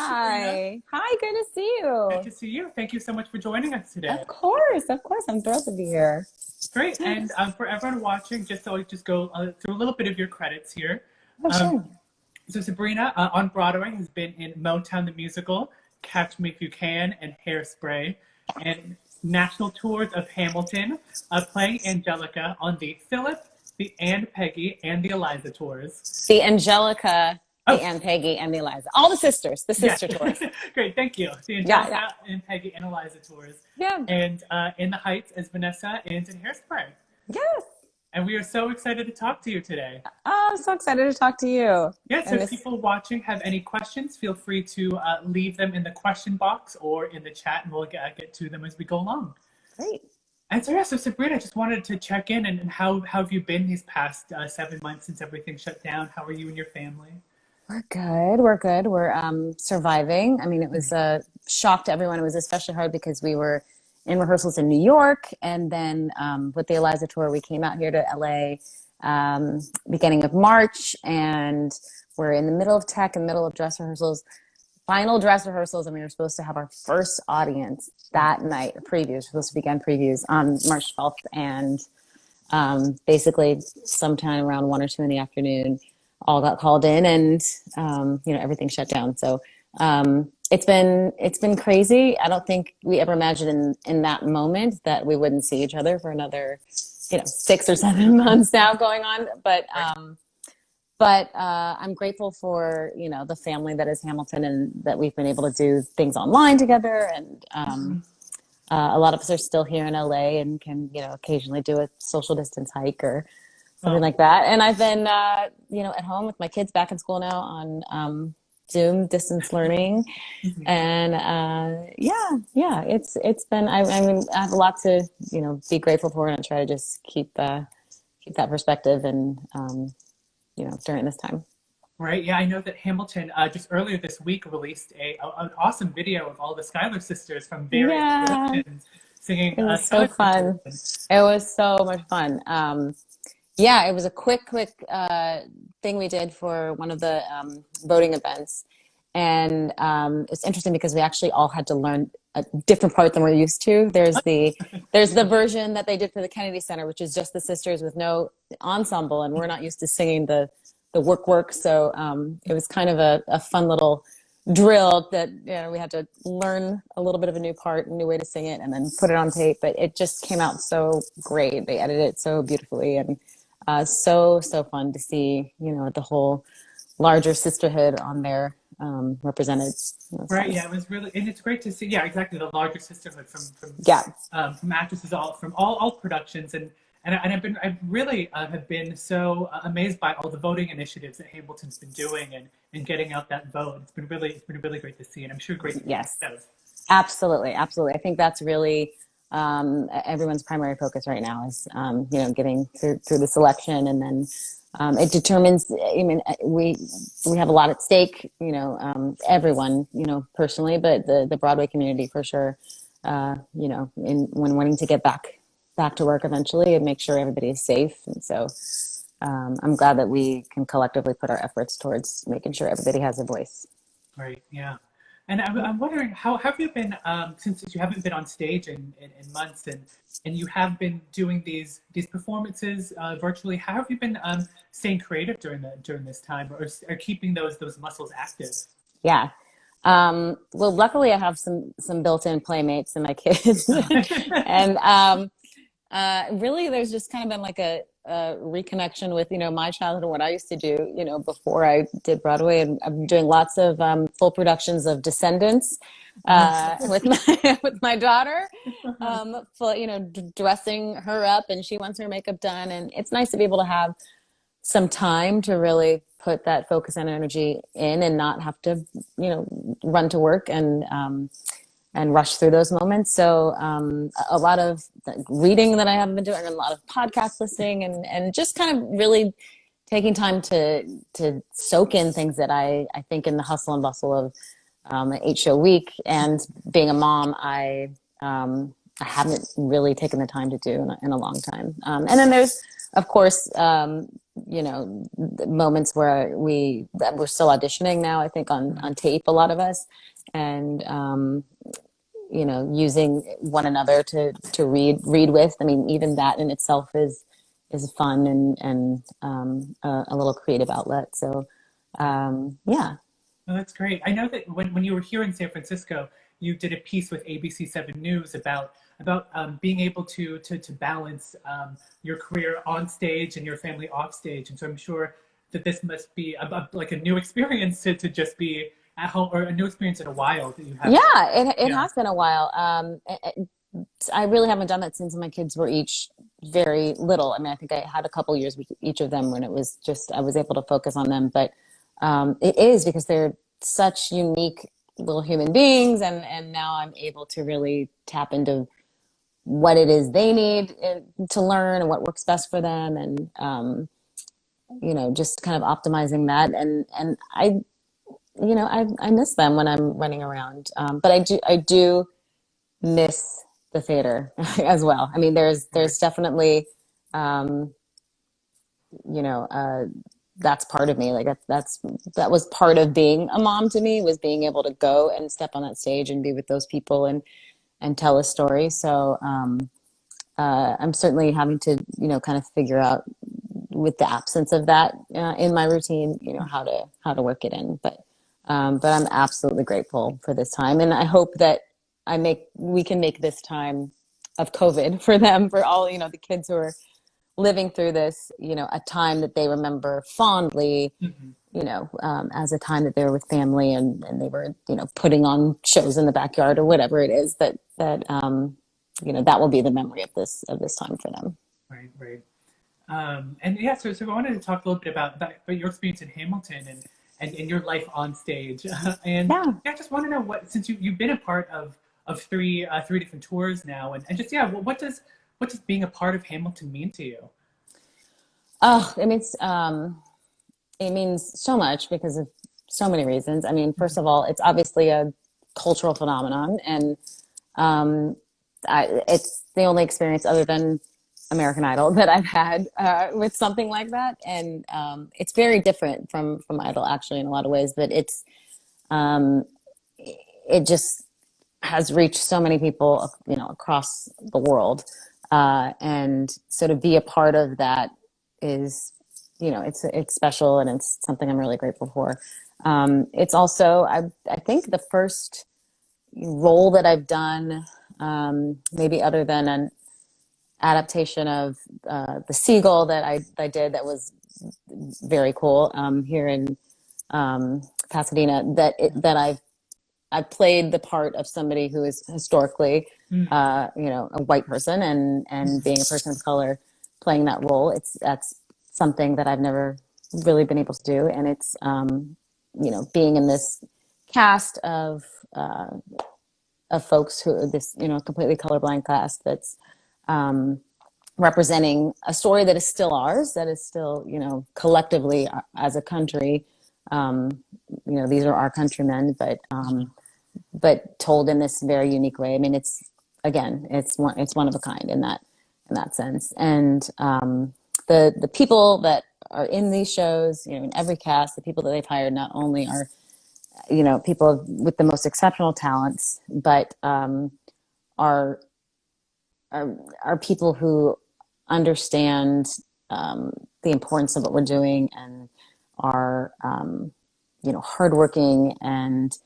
Sabrina. Hi. Hi, good to see Good you. to see you. Thank you so much for joining us today. Of course, of course. I'm thrilled to be here. Great. And for everyone watching, just go through a little bit of your credits here. Oh, Um, sure. so Sabrina on Broadway has been in Motown the Musical, Catch Me If You Can, and Hairspray, and national tours of Hamilton, playing Angelica on the Philip, the Anne Peggy, and the Eliza tours. The Angelica, the Oh, Anne Peggy, and the Eliza. All the sisters, the yes. sister tours. Great, thank you. The Yeah, yeah. Angelica and Peggy and Eliza tours. Yeah. And In the Heights as Vanessa and in Hairspray. Yes. And we are so excited to talk to you today. Oh, I'm so excited to talk to you. Yes, And if this, people watching have any questions, feel free to leave them in the question box or in the chat, and we'll get to them as we go along. great. And so, yeah, so Sabrina, I just wanted to check in and how have you been these past 7 months since everything shut down? How are you and your family? We're good. We're good. We're surviving. I mean, it was a shock to everyone. It was especially hard because we were in rehearsals in New York, and then with the Eliza tour, we came out here to LA beginning of March, and we're in the middle of tech, in the middle of dress rehearsals, final dress rehearsals, and we were supposed to have our first audience that night. Previews. We're supposed to begin previews on March 12th, and basically sometime around 1 or 2 in the afternoon, all got called in, and everything shut down. So it's been crazy. I don't think we ever imagined in that moment that we wouldn't see each other for another 6 or 7 months now going on. But I'm grateful for the family that is Hamilton, and that we've been able to do things online together, and a lot of us are still here in LA and can occasionally do a social distance hike or something like that. And I've been at home with my kids, back in school now on Zoom distance learning. And it's been, I mean, I have a lot to be grateful for, and I try to just keep that perspective and during this time. Right. Yeah, I know that Hamilton just earlier this week released an awesome video of all the Schuyler sisters from various productions singing. It was so fun. It was so much fun. It was a quick thing we did for one of the voting events. And it's interesting because we actually all had to learn a different part than we're used to. There's the version that they did for the Kennedy Center, which is just the sisters with no ensemble, and we're not used to singing the work. So it was kind of a fun little drill that we had to learn a little bit of a new part, a new way to sing it, and then put it on tape. But it just came out so great. They edited it so beautifully, and so fun to see the whole larger sisterhood on there represented. Right. Fun. Yeah, it was really, and it's great to see. Yeah, exactly, the larger sisterhood from actresses from all productions, and I really have been so amazed by all the voting initiatives that Hamilton's been doing and getting out that vote. It's been really great to see, and I'm sure great to see. Yes, absolutely. I think that's really everyone's primary focus right now is getting through this election, and then it determines. I mean, we have a lot at stake. Everyone, personally, but the Broadway community for sure. When wanting to get back to work eventually and make sure everybody is safe. And so I'm glad that we can collectively put our efforts towards making sure everybody has a voice. Right. Yeah. And I'm wondering, how have you been, since you haven't been on stage in months, and you have been doing these performances virtually, how have you been staying creative during this time, or keeping those muscles active? Yeah. Well, luckily I have some built-in playmates in my kids. And really there's just kind of been like a reconnection with my childhood and what I used to do before I did Broadway, and I'm doing lots of full productions of Descendants with my daughter, dressing her up, and she wants her makeup done, and it's nice to be able to have some time to really put that focus and energy in, and not have to run to work and rush through those moments. So a lot of reading that I haven't been doing, and a lot of podcast listening, and just kind of really taking time to soak in things that I think in the hustle and bustle of an 8-show week and being a mom, I I haven't really taken the time to do in a long time. And then there's, of course, you know, moments where we're still auditioning now, I think on tape, a lot of us, and, you know, using one another to read with. I mean, even that in itself is fun and a little creative outlet. So, yeah. Oh, that's great. I know that when you were here in San Francisco, you did a piece with ABC 7 News about being able to balance your career on stage and your family off stage. And so I'm sure that this must be like a new experience to just be at home, or a new experience in a while that you have. Yeah, it has been a while. I really haven't done that since my kids were each very little. I mean, I think I had a couple years with each of them when it was just I was able to focus on them. But it is because they're such unique little human beings, and now I'm able to really tap into what it is they need to learn and what works best for them, and you know, just kind of optimizing that. And I, you know, I miss them when I'm running around, but I do miss the theater as well. I mean, there's definitely, you know, that's part of me. Like that was part of being a mom to me, was being able to go and step on that stage and be with those people and tell a story. So I'm certainly having to, you know, kind of figure out with the absence of that in my routine, you know, how to work it in. But I'm absolutely grateful for this time, and I hope that we can make this time of COVID for them, for all, you know, the kids who are living through this, you know, a time that they remember fondly, you know, as a time that they were with family and they were, you know, putting on shows in the backyard or whatever it is that you know, that will be the memory of this time for them. Right, right. And yeah, so I wanted to talk a little bit about your experience in Hamilton and your life on stage. And yeah, I just want to know since you've been a part of three different tours now, and just what does being a part of Hamilton mean to you? Oh, it means so much because of so many reasons. I mean, first of all, it's obviously a cultural phenomenon, and it's the only experience other than American Idol that I've had with something like that, and it's very different from Idol actually in a lot of ways. But it just has reached so many people, you know, across the world, and so to be a part of that is, you know, it's special, and it's something I'm really grateful for. It's also I think the first role that I've done, maybe other than an adaptation of The Seagull that I did that was very cool here in Pasadena, that I played the part of somebody who is historically you know, a white person, and being a person of color playing that role, that's something that I've never really been able to do. And it's you know, being in this cast of folks this, you know, completely colorblind cast that's representing a story that is still ours, that is still, you know, collectively as a country, you know, these are our countrymen, but told in this very unique way. I mean, it's one of a kind in that sense. And the people that are in these shows, you know, in every cast, the people that they've hired not only are, you know, people with the most exceptional talents, but are people who understand the importance of what we're doing, and are you know, hardworking, and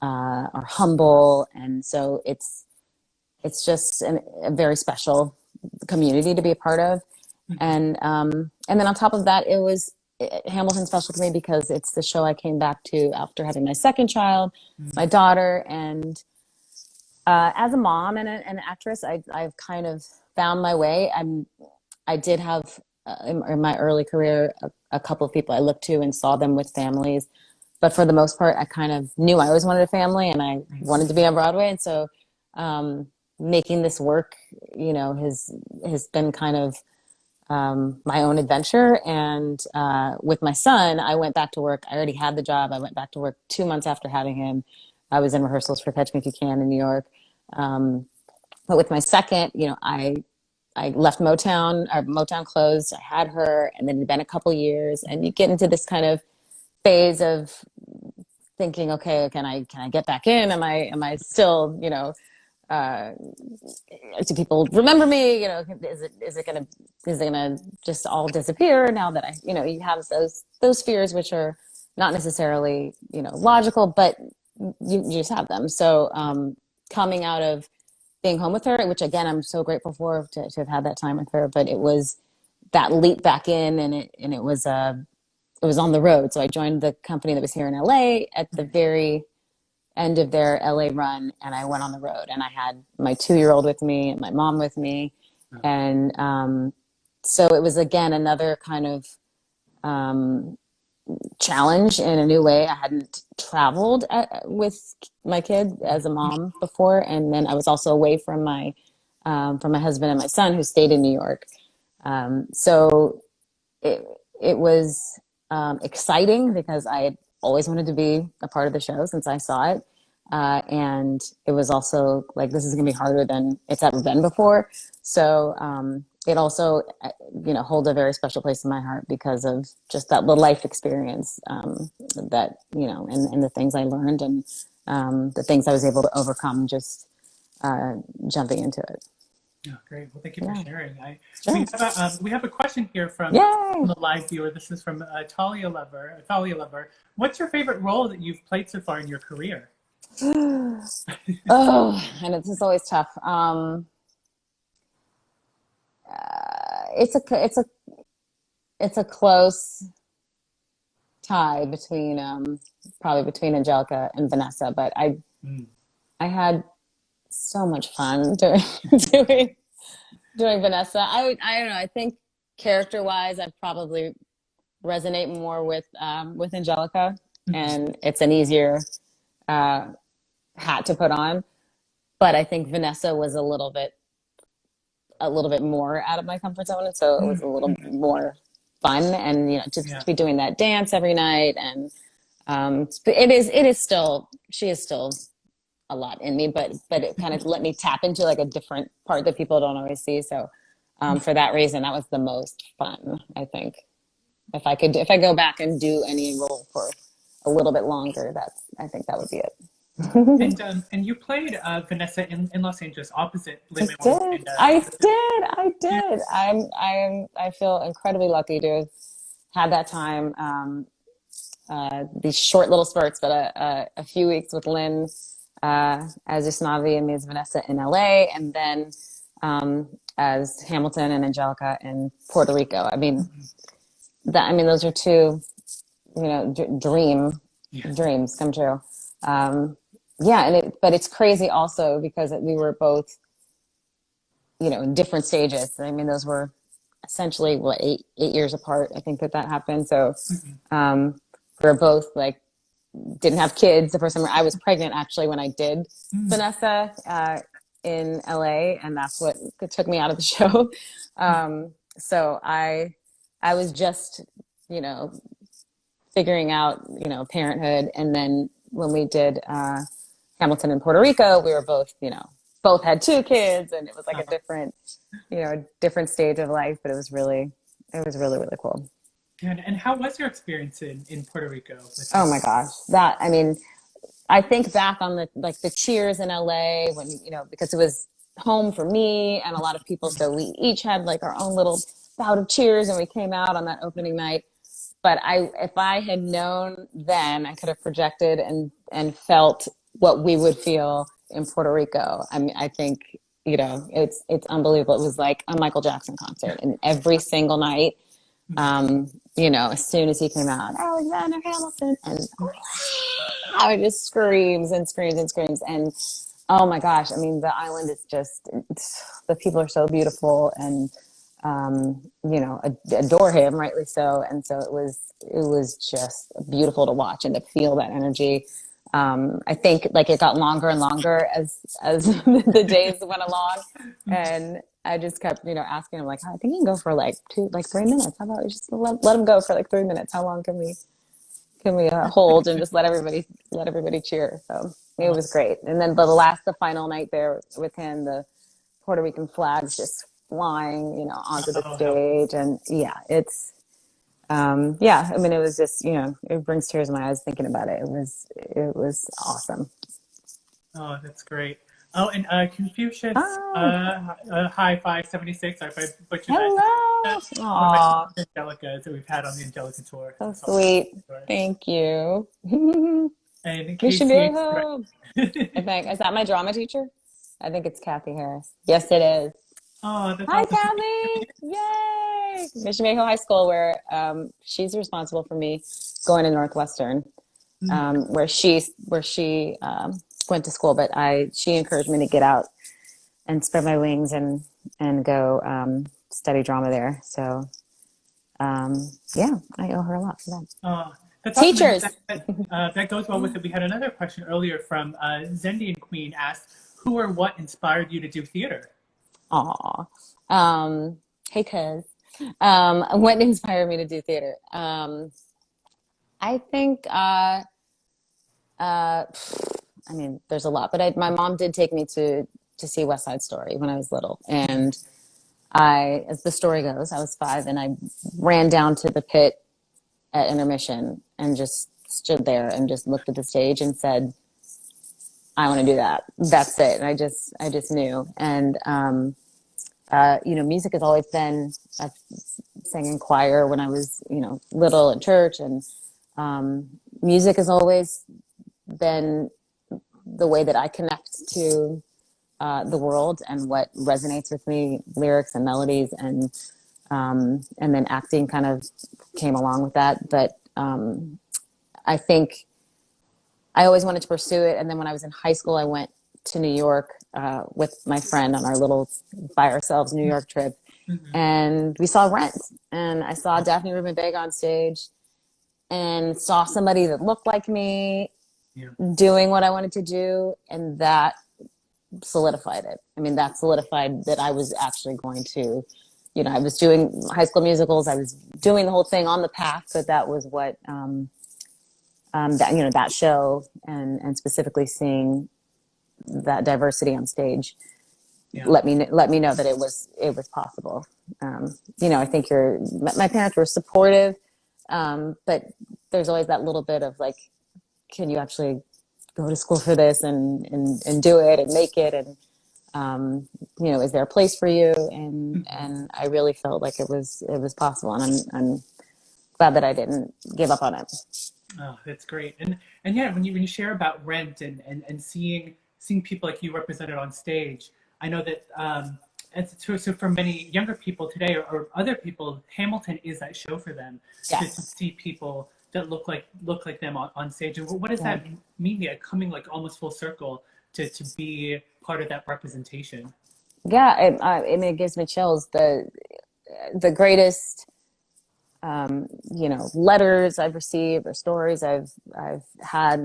are humble, and so it's just a very special community to be a part of. And then on top of that, Hamilton's special to me because it's the show I came back to after having my second child, my daughter, and as a mom and an actress, I've kind of found my way. I did have in my early career a couple of people I looked to and saw them with families, but for the most part, I kind of knew I always wanted a family, and I wanted to be on Broadway, and so making this work, you know, has been kind of my own adventure. And with my son, I went back to work. I already had the job. I went back to work 2 months after having him. I was in rehearsals for Catch Me If You Can in New York. But with my second, I left Motown, or Motown closed. I had her, and then it'd been a couple years, and you get into this kind of phase of thinking, okay, can I get back in? Am I still, uh, do people remember me? Is it gonna just all disappear now that you have those fears, which are not necessarily, logical, but you just have them. So, coming out of being home with her, which again, I'm so grateful for to have had that time with her, but it was that leap back in, and it was on the road. So I joined the company that was here in LA at the very end of their LA run, and I went on the road, and I had my 2-year-old with me and my mom with me. And so it was, again, another kind of challenge in a new way. I hadn't traveled with my kid as a mom before, and then I was also away from my husband and my son, who stayed in New York. So it was exciting because I had always wanted to be a part of the show since I saw it. And it was also like, this is going to be harder than it's ever been before. So it also, holds a very special place in my heart because of just that little life experience that, and the things I learned, and the things I was able to overcome just jumping into it. Oh, great. Well, thank you for sharing. Sure. We have a question here from the live viewer. This is from Talia Lover. What's your favorite role that you've played so far in your career? Oh, and it's always tough. It's a close tie between probably between Angelica and Vanessa, but I had so much fun doing Vanessa. I don't know. I think character-wise, I'd probably resonate more with Angelica, and it's an easier hat to put on. But I think Vanessa was a little bit more out of my comfort zone, and so it was a little more fun. And just to be doing that dance every night, and she is still a lot in me, but it kind of let me tap into like a different part that people don't always see. So for that reason, that was the most fun, I think. If I go back and do any role for a little bit longer, I think that would be it. And you played Vanessa in Los Angeles opposite Lin-Manuel Miranda. I did. I feel incredibly lucky to have had that time. These short little spurts, but a few weeks with Lin as Usnavi and me as Vanessa in LA, and then as Hamilton and Angelica in Puerto Rico. I mean, those are two, dreams come true. But it's crazy also because we were both, in different stages. I mean, those were essentially 8 years apart. I think that happened. So we were both like, didn't have kids. The first time I was pregnant actually when I did Vanessa in LA, and that's what took me out of the show. So I was just, figuring out, parenthood. And then when we did Hamilton in Puerto Rico, we were both, both had 2 kids, and it was like a different stage of life, but it was really, really cool. And how was your experience in Puerto Rico? Oh my gosh. I think back on the cheers in LA when, because it was home for me and a lot of people. So we each had like our own little bout of cheers, and we came out on that opening night. But if I had known then, I could have projected and felt what we would feel in Puerto Rico. I mean, I think, it's unbelievable. It was like a Michael Jackson concert, and every single night, as soon as he came out, Alexander Hamilton, and I just screams and screams and screams. And oh my gosh, I mean, the island is just, the people are so beautiful, and adore him, rightly so. And so it was just beautiful to watch and to feel that energy. I think like it got longer and longer as the days went along, and I just kept, asking him, like, I think he can go for like 3 minutes. How about we just let him go for like 3 minutes? How long can we hold and just let everybody cheer? So it was great. And then the final night there with him, Puerto Rican flags just flying, onto the Oh, how stage. And yeah, I mean, it was just, it brings tears to my eyes thinking about it. It was awesome. Oh, that's great. Oh, and Confucius, Oh, High 576. Sorry if I butchered that. hello. One of my Aw, Angelicas that we've had on the Angelica tour. so That's all. sweet. Thank you. And Casey, Mishimeho. I think, is that my drama teacher? I think it's Kathy Harris. Yes, it is. oh, that's Hi, awesome. Kathy. Yay. Mishimeho High School, where she's responsible for me going to Northwestern, where she went to school, but she encouraged me to get out and spread my wings and go study drama there. So yeah, I owe her a lot for that. Oh, that's awesome. Teachers. That goes well with it. We had another question earlier from Zendian Queen asked, who or what inspired you to do theater? Aw. Hey, cuz. What inspired me to do theater? I think, I mean, there's a lot, but my mom did take me to see West Side Story when I was little. And as the story goes, I was 5 and I ran down to the pit at intermission and just stood there and just looked at the stage and said, I want to do that. That's it. And I just knew. And, music has always been, I sang in choir when I was, little in church, and music has always been the way that I connect to the world and what resonates with me, lyrics and melodies, and then acting kind of came along with that. But I think I always wanted to pursue it. And then when I was in high school, I went to New York with my friend on our little by ourselves New York trip. And we saw Rent, and I saw Daphne Rubin Vega on stage and saw somebody that looked like me doing what I wanted to do. And that solidified it. I mean, that solidified that I was actually going to, I was doing High School Musicals. I was doing the whole thing on the path, but that was what, that show and specifically seeing that diversity on stage let me know that it was possible. I think my parents were supportive, but there's always that little bit of like, can you actually go to school for this and do it and make it? And, is there a place for you? And I really felt like it was possible. And I'm glad that I didn't give up on it. Oh, that's great. And yeah, when you share about Rent and seeing people like you represented on stage, I know that so for many younger people today or other people, Hamilton is that show for them. Yes. To see people that look like them on stage. And what does that mean? Yeah, coming like almost full circle to be part of that representation. Yeah, it gives me chills. The greatest letters I've received or stories I've had,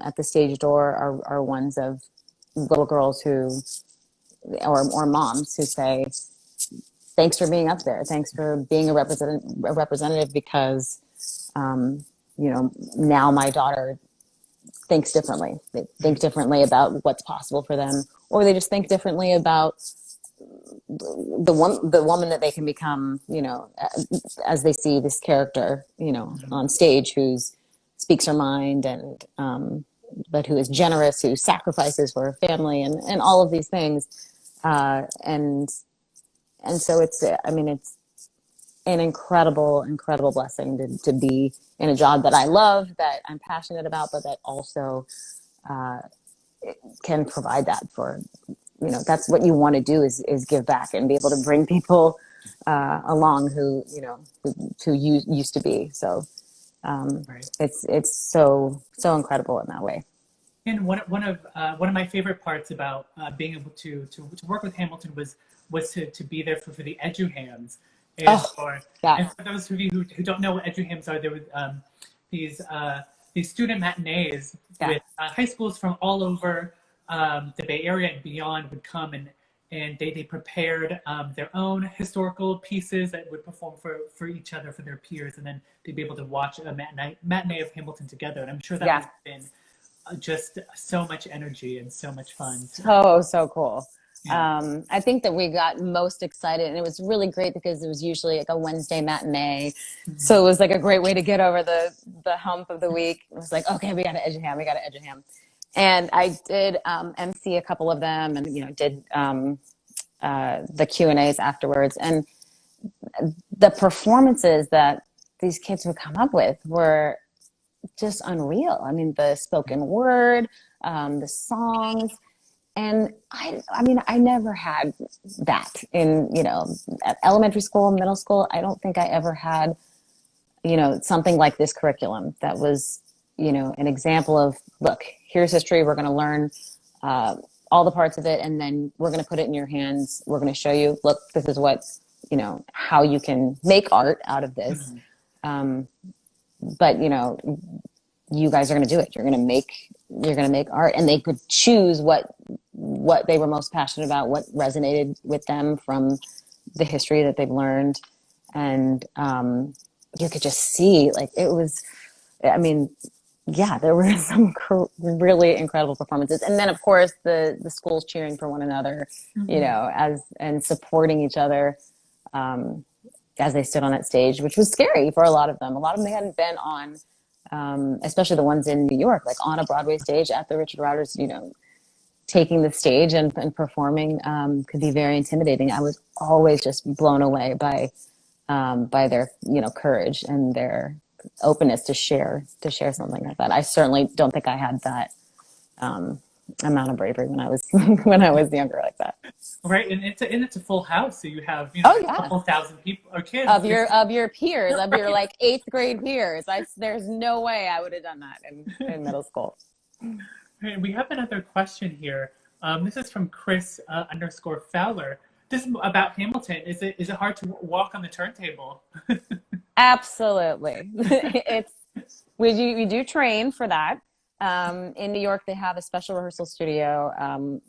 at the stage door are ones of little girls or moms who say, thanks for being up there. Thanks for being a representative because, now my daughter thinks differently. They think differently about what's possible for them, or they just think differently about the woman that they can become, as they see this character, on stage who speaks her mind and, but who is generous, who sacrifices for her family and all of these things. And so it's an incredible blessing to be in a job that I love, that I'm passionate about, but that also, can provide that for, that's what you want to do is give back and be able to bring people along who you used to be. So it's so incredible in that way. And one of my favorite parts about being able to work with Hamilton was to be there for the EduHams. And for those of you who don't know what EduHams are, there were these student matinees with high schools from all over the Bay Area and beyond would come and they prepared their own historical pieces that would perform for each other, for their peers, and then they'd be able to watch a matinee of Hamilton together. And I'm sure that has been just so much energy and so much fun. So cool. I think that we got most excited, and it was really great because it was usually like a Wednesday matinee. So it was like a great way to get over the hump of the week. It was like, okay, we got to edge a ham. We got to edge a ham. And I did MC a couple of them and, did the Q&As afterwards. And the performances that these kids would come up with were just unreal. I mean, the spoken word, the songs. And I never had that in, at elementary school, middle school. I don't think I ever had, something like this curriculum that was, an example of, look, here's history. We're going to learn all the parts of it. And then we're going to put it in your hands. We're going to show you, look, this is what, how you can make art out of this. But, you guys are going to do it. You're going to make art, and they could choose what they were most passionate about, what resonated with them from the history that they've learned. And you could just see, like, it was, there were some really incredible performances. And then of course the schools cheering for one another, and supporting each other, as they stood on that stage, which was scary for a lot of them. A lot of them, they hadn't been on, especially the ones in New York, like on a Broadway stage at the Richard Rodgers, taking the stage and performing could be very intimidating. I was always just blown away by their, courage and their openness to share something like that. I certainly don't think I had that amount of bravery when I was younger like that. Right, and it's a full house, so you have a couple thousand people or kids of your peers, of your like 8th grade peers. There's no way I would have done that in middle school. Right, we have another question here. This is from Chris _Fowler. This is about Hamilton. Is it hard to walk on the turntable? Absolutely. We do train for that. In New York, they have a special rehearsal studio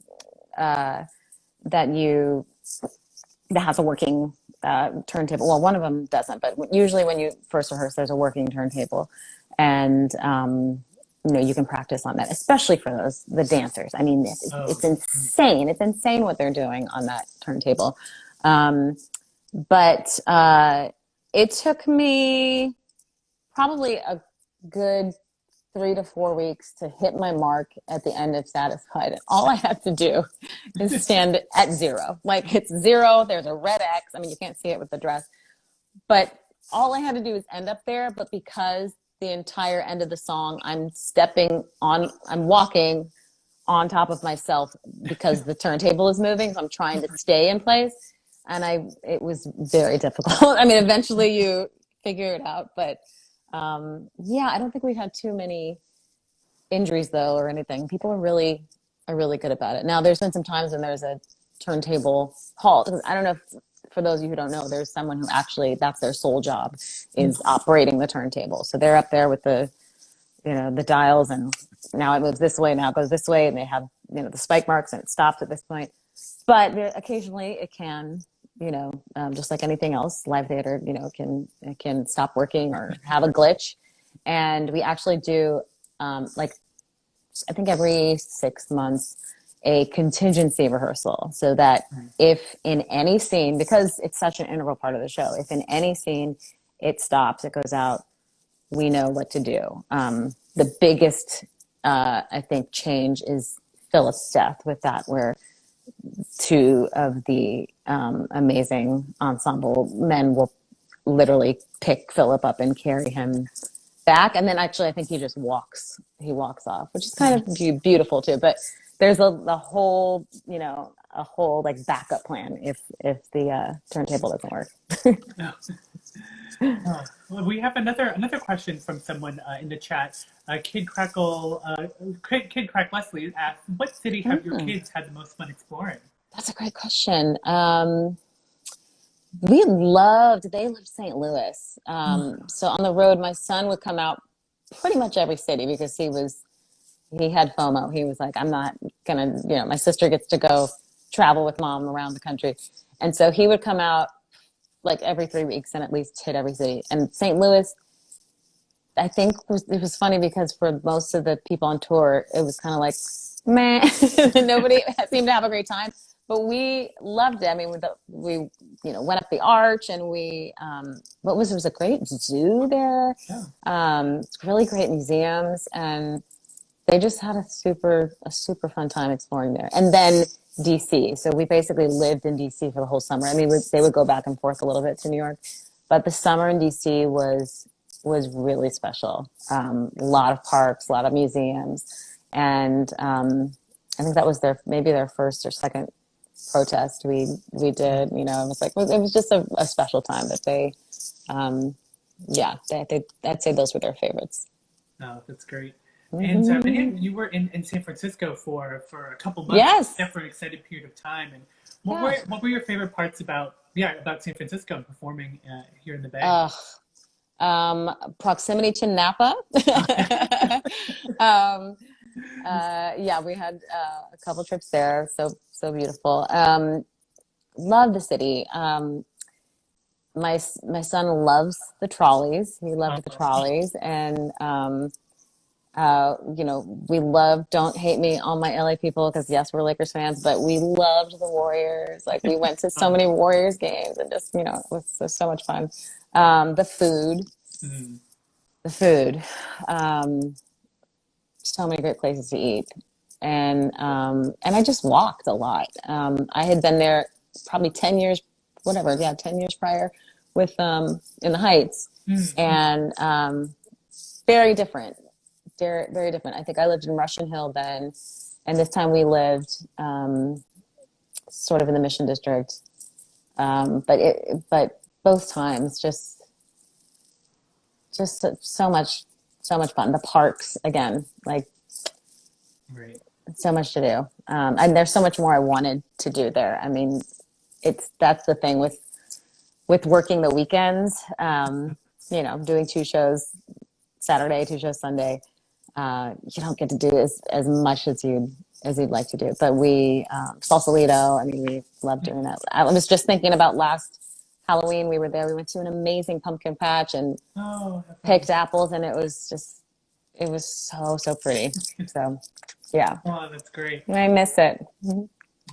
that has a working turntable. Well, one of them doesn't, but usually when you first rehearse, there's a working turntable, and you can practice on that, especially for the dancers. I mean, it's insane. It's insane what they're doing on that turntable. But it took me probably a good 3 to 4 weeks to hit my mark at the end of Satisfied. And all I had to do is stand at 0. Like, it's 0. There's a red X. I mean, you can't see it with the dress. But all I had to do is end up there. But because the entire end of the song, I'm walking on top of myself because the turntable is moving. So I'm trying to stay in place. And it was very difficult. I mean, eventually you figure it out. But I don't think we had too many injuries though, or anything. People are really good about it. Now, there's been some times when there's a turntable halt. I don't know if, for those of you who don't know, there's someone who actually, that's their sole job, is operating the turntable. So they're up there with the dials, and now it moves this way, now it goes this way, and they have, the spike marks, and it stops at this point. But occasionally it can, just like anything else, live theater, it can stop working or have a glitch. And we actually do, I think every 6 months, a contingency rehearsal, so that if in any scene, because it's such an integral part of the show, if in any scene it stops, it goes out, we know what to do. The biggest, I think, change is Philip's death with that, where 2 of the amazing ensemble men will literally pick Philip up and carry him back. And then actually, I think he walks off, which is kind of beautiful too. But there's a whole like backup plan if the turntable doesn't work. Well, we have another question from someone in the chat. Kid Crack Leslie asked, "What city have your kids had the most fun exploring?" That's a great question. They lived St. Louis. So on the road, my son would come out pretty much every city because he had FOMO. He was like, I'm not gonna, my sister gets to go travel with mom around the country. And so he would come out like every 3 weeks and at least hit every city. And St. Louis, I think it was funny because for most of the people on tour, it was kind of like, meh, nobody seemed to have a great time. but we loved it. I mean, we went up the arch, and we what was it was a great zoo there. Yeah. Really great museums, and they just had a super fun time exploring there. And then DC. So we basically lived in DC for the whole summer. I mean, they would go back and forth a little bit to New York, but the summer in DC was really special. A lot of parks, a lot of museums, and I think that was maybe their first or second protest we did. It was like it was just a special time that they, I'd say those were their favorites. Oh, that's great. And Mm-hmm. you were in San Francisco for a couple months, Yes. for an extended period of time. And Yeah. what were your favorite parts about San Francisco and performing here in the Bay? Proximity to Napa. We had a couple trips there. So beautiful. Love the city. My son loves the trolleys. He loved the trolleys, and we love Don't Hate Me, All My LA People, because yes, we're Lakers fans, but we loved the Warriors. Like we went to so many Warriors games, and just it was so much fun. The food. Mm. The food. So many great places to eat. And I just walked a lot. I had been there probably 10 years, 10 years prior with in the Heights. Mm. And very different. Very, very different. I think I lived in Russian Hill then, and this time we lived sort of in the Mission District. But both times just so much fun. The parks again, like Right. so much to do. And there's so much more I wanted to do there. I mean, that's the thing with working the weekends, doing 2 shows Saturday, 2 shows Sunday. You don't get to do as much as you'd like to do. But we, Sausalito, I mean, we love doing that. I was just thinking about last Halloween, we were there. We went to an amazing pumpkin patch and picked apples, and it was so pretty. So, yeah. Oh, that's great. I miss it.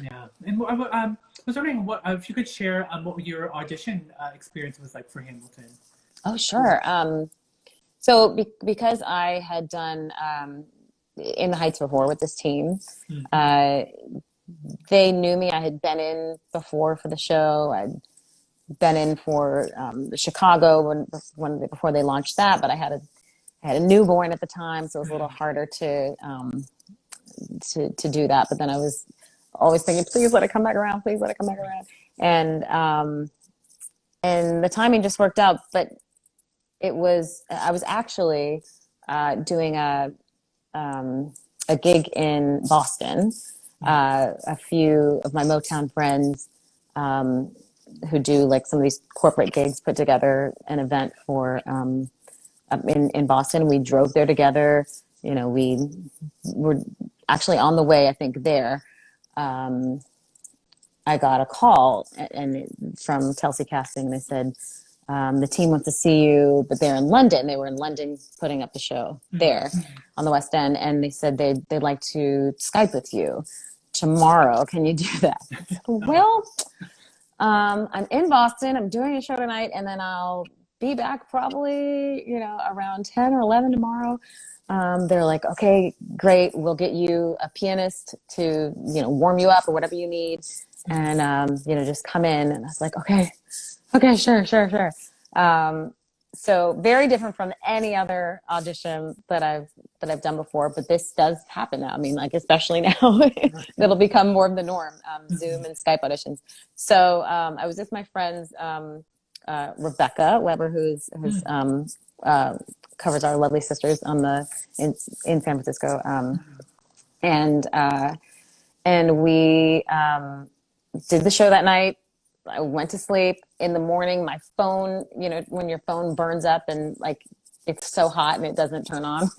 Yeah. And I was wondering if you could share what your audition experience was like for Hamilton. Oh, sure. So because I had done In the Heights before with this team, they knew me. I had been in before for the show. I'd been in for the Chicago before they launched that, but I had a newborn at the time, so it was a little harder to do that. But then I was always thinking, please let it come back around. Please let it come back around. And the timing just worked out. But I was actually doing a gig in Boston. A few of my Motown friends who do like some of these corporate gigs put together an event for in Boston. We drove there together. We were actually on the way, I think, there. I got a call from Telsey Casting, and they said, the team wants to see you, but they're in London. They were in London putting up the show there on the West End, and they said they'd like to Skype with you tomorrow. Can you do that? Said, well, I'm in Boston. I'm doing a show tonight, and then I'll be back probably, around 10 or 11 tomorrow. They're like, okay, great. We'll get you a pianist to, warm you up or whatever you need. And, just come in. And I was like, okay, sure. So very different from any other audition that I've done before, but this does happen now. I mean, like, especially now, it'll become more of the norm, Zoom and Skype auditions. So, I was with my friends, Rebecca Weber, who's covers our Lovely Sisters in San Francisco. And we, did the show that night. I went to sleep. In the morning, my phone, when your phone burns up and like it's so hot and it doesn't turn on.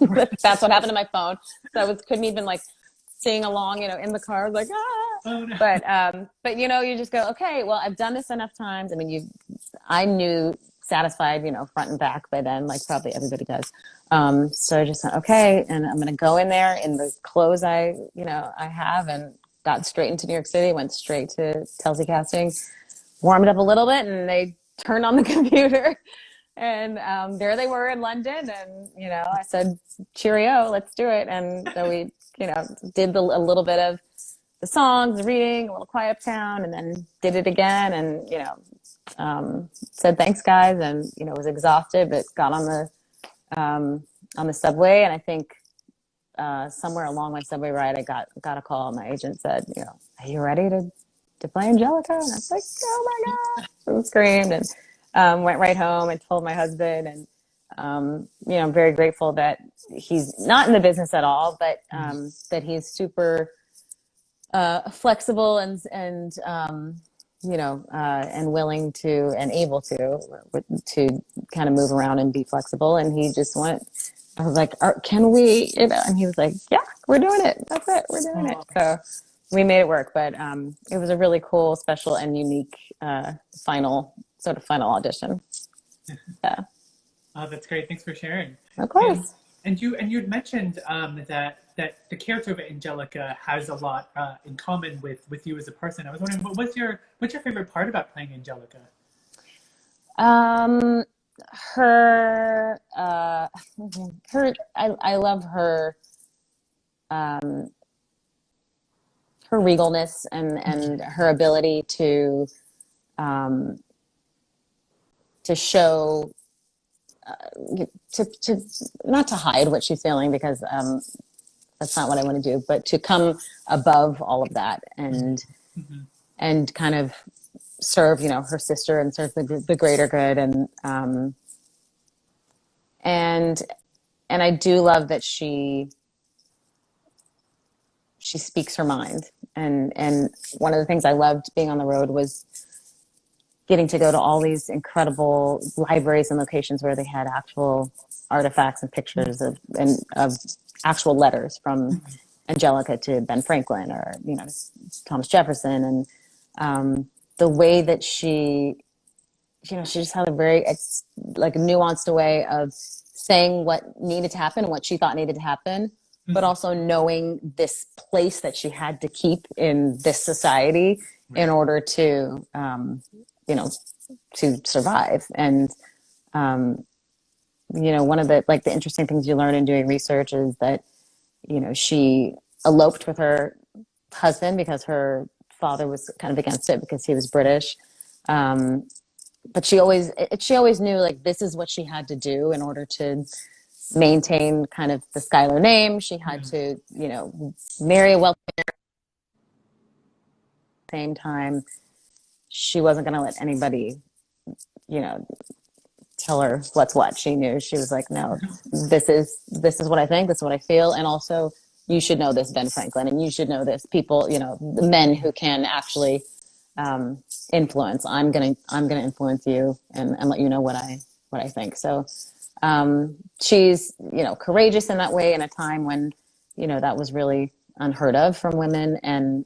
That's what happened to my phone. So I couldn't even like sing along, in the car. I was like, ah. Oh, no. But you just go, okay, well, I've done this enough times. I mean, I knew Satisfied, front and back by then, like probably everybody does. So I just said, okay, and I'm going to go in there in the clothes I have and got straight into New York City, went straight to Telsey Casting, warmed up a little bit, and they turned on the computer. And there they were in London. And, you know, I said, cheerio, let's do it. And so we, you know, did a little bit of the songs, the reading, a little Quiet Town, and then did it again. And, you know, said, thanks, guys. And, you know, was exhausted, but got on the subway. And I think somewhere along my subway ride, I got a call. My agent said, you know, are you ready to play Angelica? And I was like, oh my God. And screamed and went right home and told my husband. And, you know, I'm very grateful that he's not in the business at all, but that he's super flexible and you know, and willing to and able to kind of move around and be flexible. And he just went, I was like, can we, you know, and he was like, yeah, we're doing it. That's it. We're doing it. So we made it work. But it was a really cool, special, and unique final audition. Yeah. Oh, that's great. Thanks for sharing. Of course. And you had mentioned that the character of Angelica has a lot in common with you as a person. I was wondering, what's your favorite part about playing Angelica? I love her her regalness and her ability to show to not to hide what she's feeling, because that's not what I want to do, but to come above all of that and and kind of serve, you know, her sister and serve the greater good. And I do love that she speaks her mind. And one of the things I loved being on the road was getting to go to all these incredible libraries and locations where they had actual artifacts and pictures of actual letters from Angelica to Ben Franklin, or, you know, Thomas Jefferson. And the way that she, you know, she just had a very like nuanced way of saying what needed to happen, what she thought needed to happen, but also knowing this place that she had to keep in this society in order to, you know, to survive. And, you know, one of the interesting things you learn in doing research is that, you know, she eloped with her husband because her father was kind of against it because he was British. But she always knew, like, this is what she had to do in order to maintain kind of the Schuyler name. She had to, you know, marry a wealthy man. At the same time, she wasn't going to let anybody, you know, tell her what's what. She knew. She was like, no, this is what I think, this is what I feel, and also you should know this, Ben Franklin, and you should know this, people, you know, the men who can actually influence. I'm gonna influence you and let you know what I think. So she's, you know, courageous in that way in a time when, you know, that was really unheard of from women. And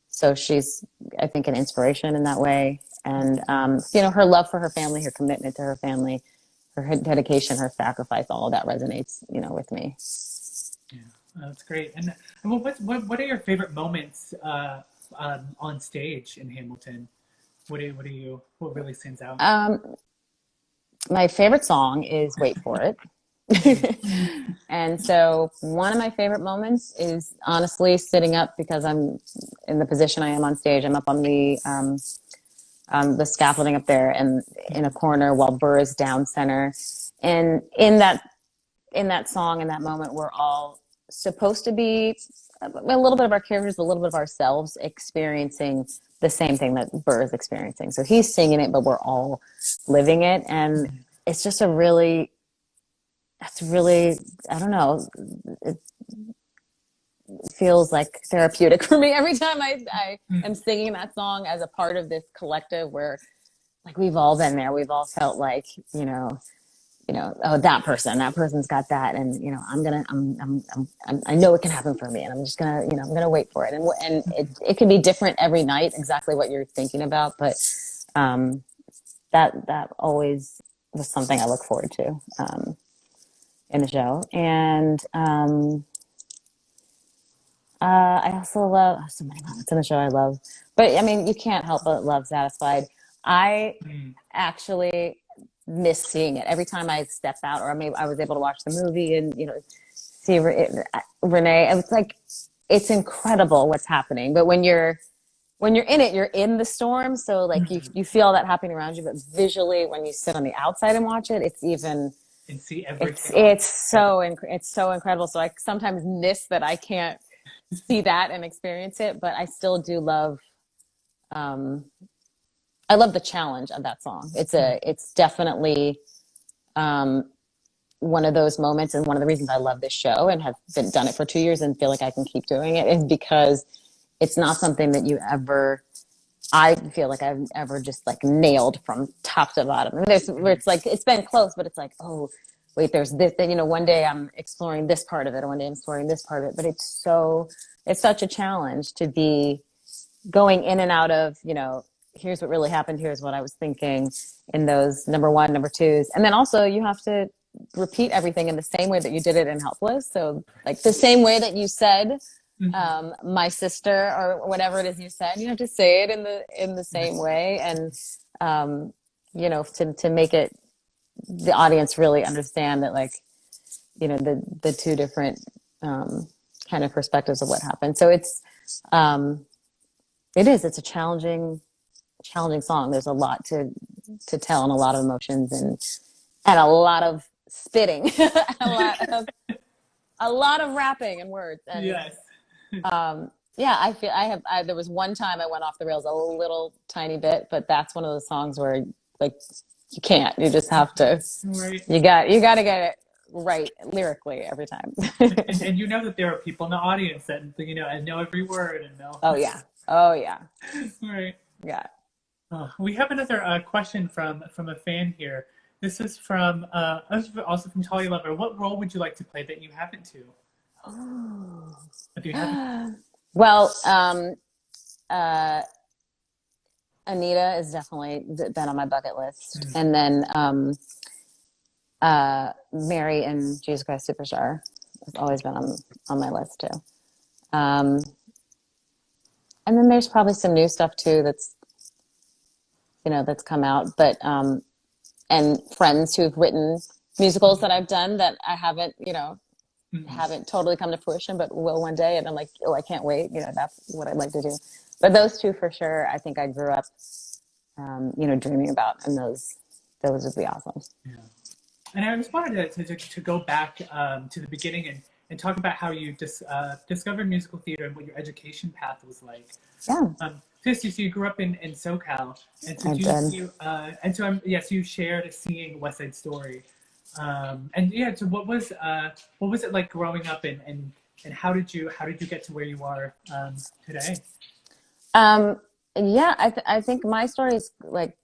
so she's, I think, an inspiration in that way. And you know, her love for her family, her commitment to her family, her dedication, her sacrifice, all of that resonates, you know, with me. Yeah, that's great. And what are your favorite moments on stage in Hamilton? What really stands out? My favorite song is "Wait for It." And so one of my favorite moments is honestly sitting up, because I'm in the position I am on stage. I'm up on the scaffolding up there and in a corner while Burr is down center. And in that song, in that moment, we're all supposed to be a little bit of our characters, a little bit of ourselves experiencing the same thing that Burr is experiencing. So he's singing it, but we're all living it. And it's just really, I don't know, it feels like therapeutic for me every time I am singing that song as a part of this collective where, like, we've all been there. We've all felt like, you know, oh, that person's got that. And, you know, I know it can happen for me, and I'm just gonna, you know, I'm gonna wait for it. And it can be different every night, exactly what you're thinking about. But that always was something I look forward to in the show. And I also love so many moments in the show I love, but I mean, you can't help but love Satisfied. I actually miss seeing it every time I step out, or maybe I was able to watch the movie and see Renee. It was like it's incredible what's happening, but when you're in it, you're in the storm, so like you feel that happening around you. But visually, when you sit on the outside and watch it, it's even and see everything. It's so incredible. So I sometimes miss that I can't see that and experience it, but I still do love I love the challenge of that song. It's definitely one of those moments, and one of the reasons I love this show and have done it for 2 years and feel like I can keep doing it is because it's not something that I feel like I've ever just like nailed from top to bottom. I mean, where it's like it's been close, but it's like, oh wait, there's this. One day I'm exploring this part of it, or one day I'm exploring this part of it. But it's such a challenge to be going in and out of, here's what really happened, here's what I was thinking in those number one, number twos. And then also you have to repeat everything in the same way that you did it in Helpless. So like the same way that you said, my sister, or whatever it is you said, you have to say it in the same way. And, to make it, the audience really understand that, like, the two different, kind of perspectives of what happened. So it's a challenging song. There's a lot to tell, and a lot of emotions, and a lot of spitting, a lot of rapping and words. And yes. There was one time I went off the rails a little tiny bit, but that's one of those songs where like you can't. You just have to. Right. You got to get it right lyrically every time. and you know that there are people in the audience that and know every word and know. Oh yeah. Right. Yeah. We have another question from a fan here. This is from also from Talia Lover. What role would you like to play that you haven't to? Oh. If you haven't. Well, Anita has definitely been on my bucket list, and then Mary in Jesus Christ Superstar has always been on my list too. And then there's probably some new stuff too that's come out, but and friends who've written musicals that I've done that I haven't haven't totally come to fruition, but will one day. And I'm like, oh, I can't wait. That's what I'd like to do. But those two for sure, I think I grew up, dreaming about, and those would be awesome. Yeah. And I just wanted to go back to the beginning and talk about how you discovered musical theater and what your education path was like. Yeah. So you grew up in SoCal, and so you shared seeing West Side Story. So what was it like growing up, and how did you get to where you are today? I think my story is like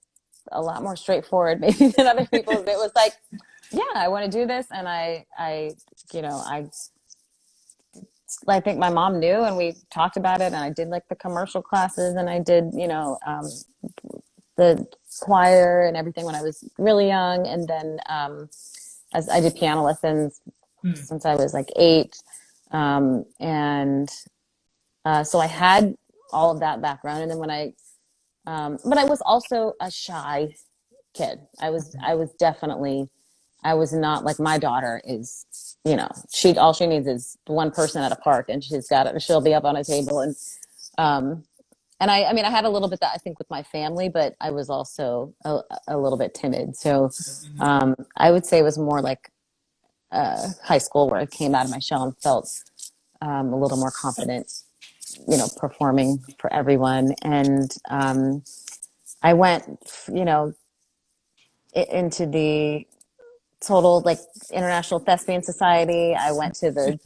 a lot more straightforward maybe than other people's. It was like, I want to do this, and I think my mom knew, and we talked about it, and I did like the commercial classes, and I did the choir and everything when I was really young, and then as I did piano lessons since I was like 8, so I had all of that background. And then when but I was also a shy kid. I was not like my daughter is. All she needs is one person at a park, and she'll be up on a table, and I mean, I had a little bit that I think with my family, but I was also a little bit timid. So I would say it was more like high school where I came out of my shell and felt a little more confident, performing for everyone. And I went, into the total like International Thespian Society. I went to the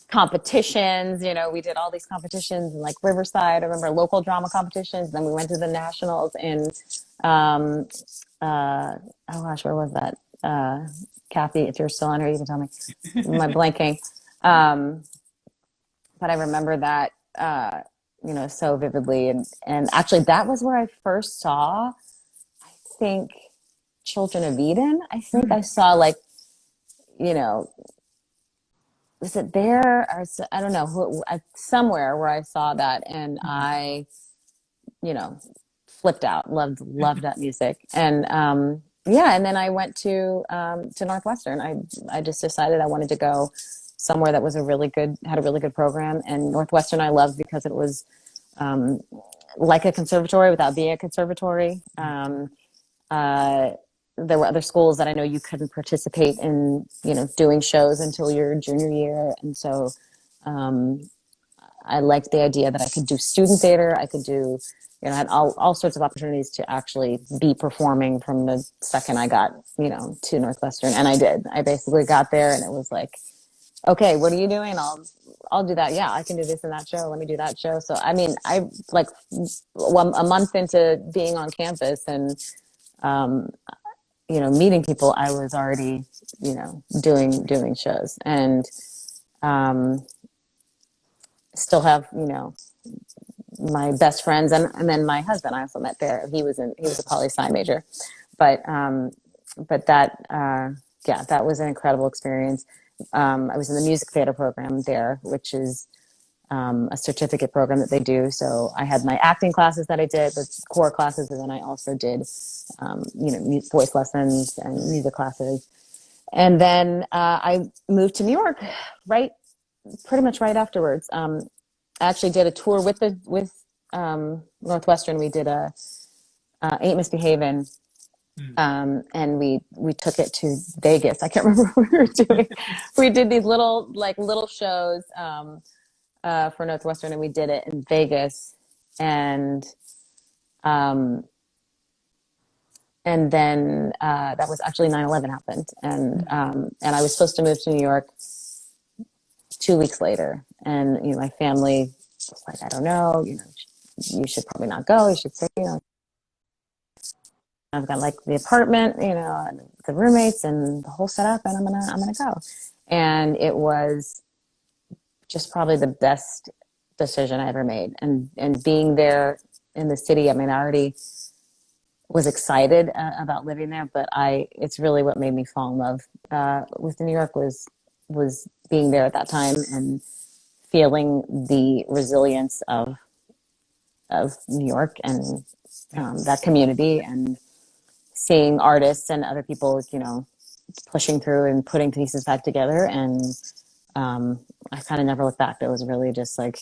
competitions. We did all these competitions in like Riverside. I remember local drama competitions. Then we went to the nationals in oh gosh, where was that? Kathy, if you're still on here, you can tell me. Am I blanking? But I remember that so vividly, and actually that was where I first saw, I think, Children of Eden. I think I saw like was it there? Or I don't know, somewhere where I saw that, and I, you know, flipped out. Loved that music, and yeah. And then I went to Northwestern. I just decided I wanted to go somewhere that was had a really good program. And Northwestern I loved because it was um, like a conservatory without being a conservatory. There were other schools that I know you couldn't participate in, you know, doing shows until your junior year, and so um, I liked the idea that I could do student theater. I could do, you know, had all sorts of opportunities to actually be performing from the second I got, you know, to Northwestern. And I did. I basically got there and it was like, okay, what are you doing? I'll do that. Yeah, I can do this and that show. Let me do that show. So, I mean, I like a month into being on campus and, um, you know, meeting people, I was already, you know, doing shows, and still have, you know, my best friends, and then my husband I also met there. He was a poli-sci major, but that yeah, that was an incredible experience. I was in the music theater program there, which is a certificate program that they do. So I had my acting classes that I did, the core classes, and then I also did you know, voice lessons and music classes. And then I moved to New York pretty much right afterwards. I actually did a tour with Northwestern. We did a Ain't Misbehavin', and we took it to Vegas. I can't remember what we were doing. We did these little shows for Northwestern, and we did it in Vegas, and um, then that was actually 9/11 happened, and I was supposed to move to New York 2 weeks later, and you know, my family was like, I don't know, you know, you should probably not go. You should stay, you know. I've got like the apartment, you know, and the roommates and the whole setup, and I'm gonna go. And it was just probably the best decision I ever made. And being there in the city, I mean, I already was excited about living there, but it's really what made me fall in love with New York was being there at that time and feeling the resilience of New York and that community, and seeing artists and other people, you know, pushing through and putting pieces back together. And I kind of never looked back. It was really just like,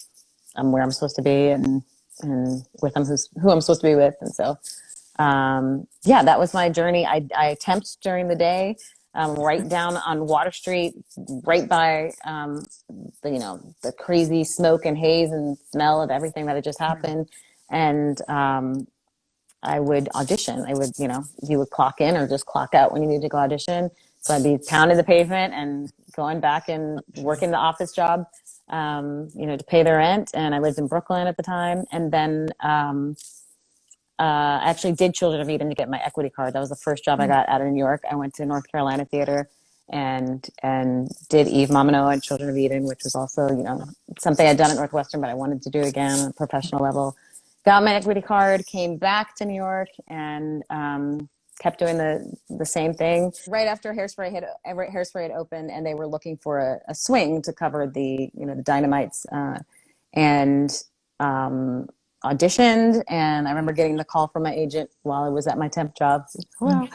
I'm where I'm supposed to be, and with them who I'm supposed to be with. And so, yeah, that was my journey. I temped during the day, right down on Water Street, right by, you know, the crazy smoke and haze and smell of everything that had just happened. And I would audition. You know, you would clock in or just clock out when you needed to go audition. So I'd be pounding the pavement and going back and working the office job, you know, to pay the rent. And I lived in Brooklyn at the time. And then I actually did Children of Eden to get my equity card. That was the first job I got out of New York. I went to North Carolina Theater and did Eve Mamano and Children of Eden, which was also, you know, something I'd done at Northwestern, but I wanted to do again on a professional level. Got my equity card, came back to New York, and kept doing the same thing. Right after Hairspray had opened, and they were looking for a swing to cover the, you know, the Dynamites, and auditioned. And I remember getting the call from my agent while I was at my temp job. Hello.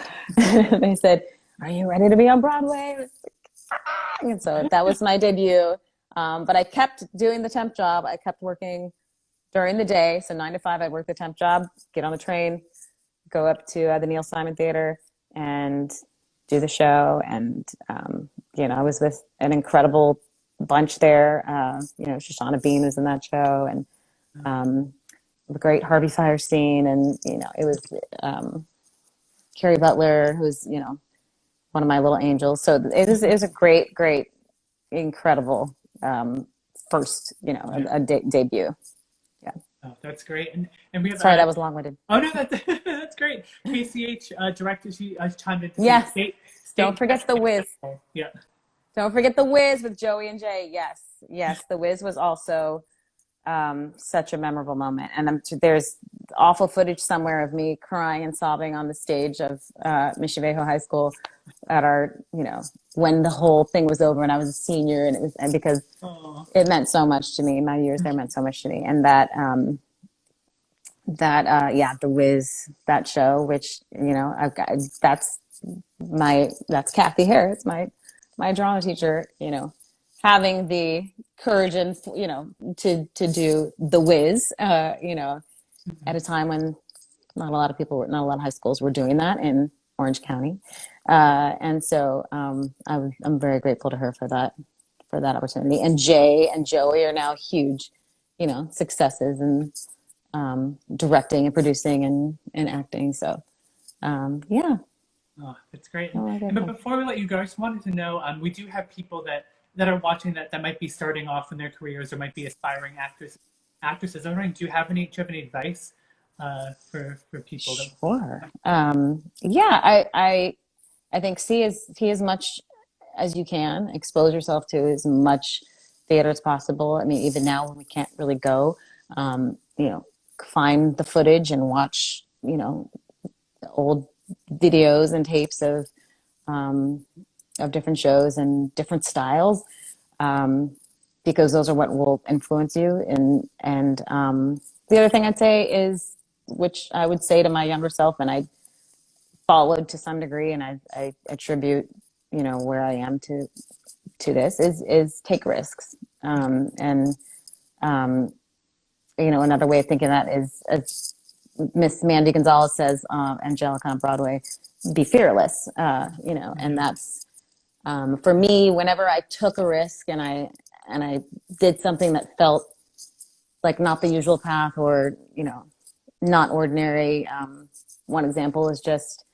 They said, "Are you ready to be on Broadway?" And so that was my debut. But I kept doing the temp job. I kept working during the day. So 9 to 5, I'd work the temp job, get on the train, go up to the Neil Simon Theater and do the show. And, you know, I was with an incredible bunch there. You know, Shoshana Bean was in that show, and the great Harvey Fierstein. And, you know, it was Carrie Butler, who's, you know, one of my little angels. So it was a great, incredible first, you know, a debut. Yeah. Oh, that's great. And we have Sorry, that was long-winded. Oh no, that's great. KCH director, she chimed in to yes. state Don't forget the Wiz. Yeah. Don't forget the Wiz with Joey and Jay. Yes, the Wiz was also such a memorable moment. And there's awful footage somewhere of me crying and sobbing on the stage of Mission Viejo High School at our, when the whole thing was over and I was a senior, and because it meant so much to me. My years there meant so much to me, and the Wiz, that show, which I've got, that's Kathy Harris, my drama teacher, having the courage and to do the Wiz, at a time when not a lot of high schools were doing that in Orange County, and so I'm very grateful to her for that opportunity. And Jay and Joey are now huge, successes and directing and producing and acting. So yeah. Oh, that's great. But before we let you go, I just wanted to know, we do have people that are watching that might be starting off in their careers or might be aspiring actresses. I was wondering, do you have any advice for people? Sure. Yeah, I think see as much as you can, expose yourself to as much theater as possible. I mean, even now when we can't really go, find the footage and watch, old videos and tapes of different shows and different styles, because those are what will influence you. And the other thing I'd say is, which I would say to my younger self, and I followed to some degree, and I attribute, where I am to this, is take risks. Another way of thinking that is, as Miss Mandy Gonzalez says, Angelica on Broadway, be fearless, and that's, for me, whenever I took a risk and I did something that felt like not the usual path, or, not ordinary. One example is just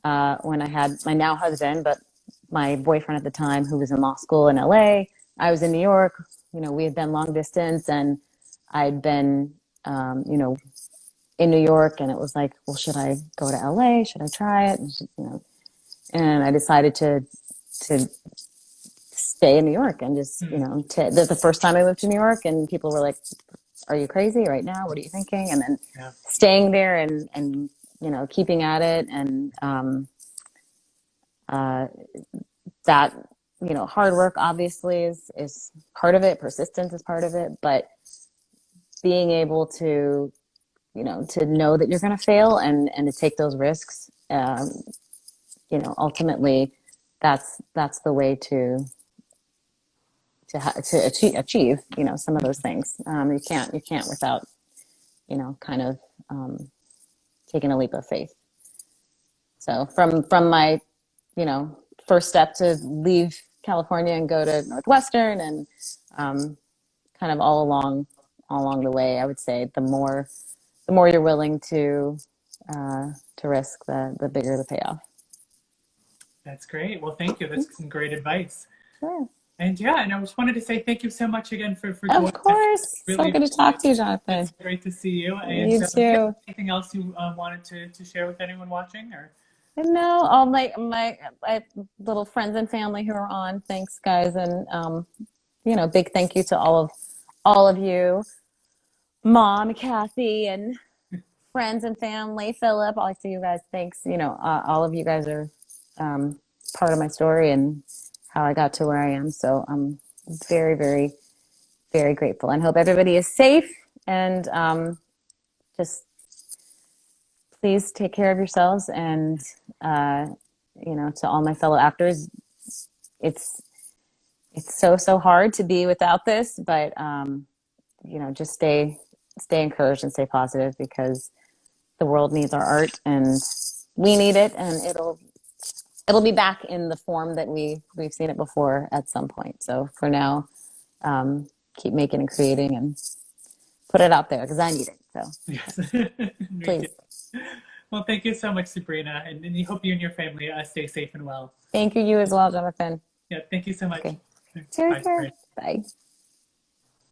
when I had my now husband, but my boyfriend at the time, who was in law school in LA. I was in New York. We had been long distance, and I'd been, in New York, and it was like, well, should I go to LA? Should I try it? And I decided to stay in New York and just, the first time I moved to New York, and people were like, are you crazy right now? What are you thinking? And then staying there and keeping at it. And that, hard work obviously is part of it. Persistence is part of it. But being able to, to know that you're going to fail and to take those risks, ultimately that's the way to achieve, some of those things. You can't without, kind of taking a leap of faith. So from my, first step to leave California and go to Northwestern, and kind of all along the way, I would say the more you're willing to risk, the bigger the payoff. That's great. Well, thank you. That's some great advice. Sure. And and I just wanted to say thank you so much again for joining us. Of course. Really so good to talk to you, Jonathan. It's great to see you. And you too. Anything else you wanted to share with anyone watching? Or no, all my little friends and family who are on. Thanks, guys, and big thank you to all of you, Mom, Kathy, and friends and family, Philip. I see you guys. Thanks. All of you guys are part of my story and how I got to where I am. So I'm very, very, very grateful, and hope everybody is safe. And just please take care of yourselves. And to all my fellow actors, it's so hard to be without this, but just stay encouraged and stay positive, because the world needs our art and we need it, and it'll be back in the form that we've seen it before at some point. So for now, keep making and creating and put it out there, because I need it. So yes. Please. Well, thank you so much, Sabrina, and I hope you and your family stay safe and well. Thank you as well, Jonathan. Yeah, thank you so much. Okay. Cheers. Bye.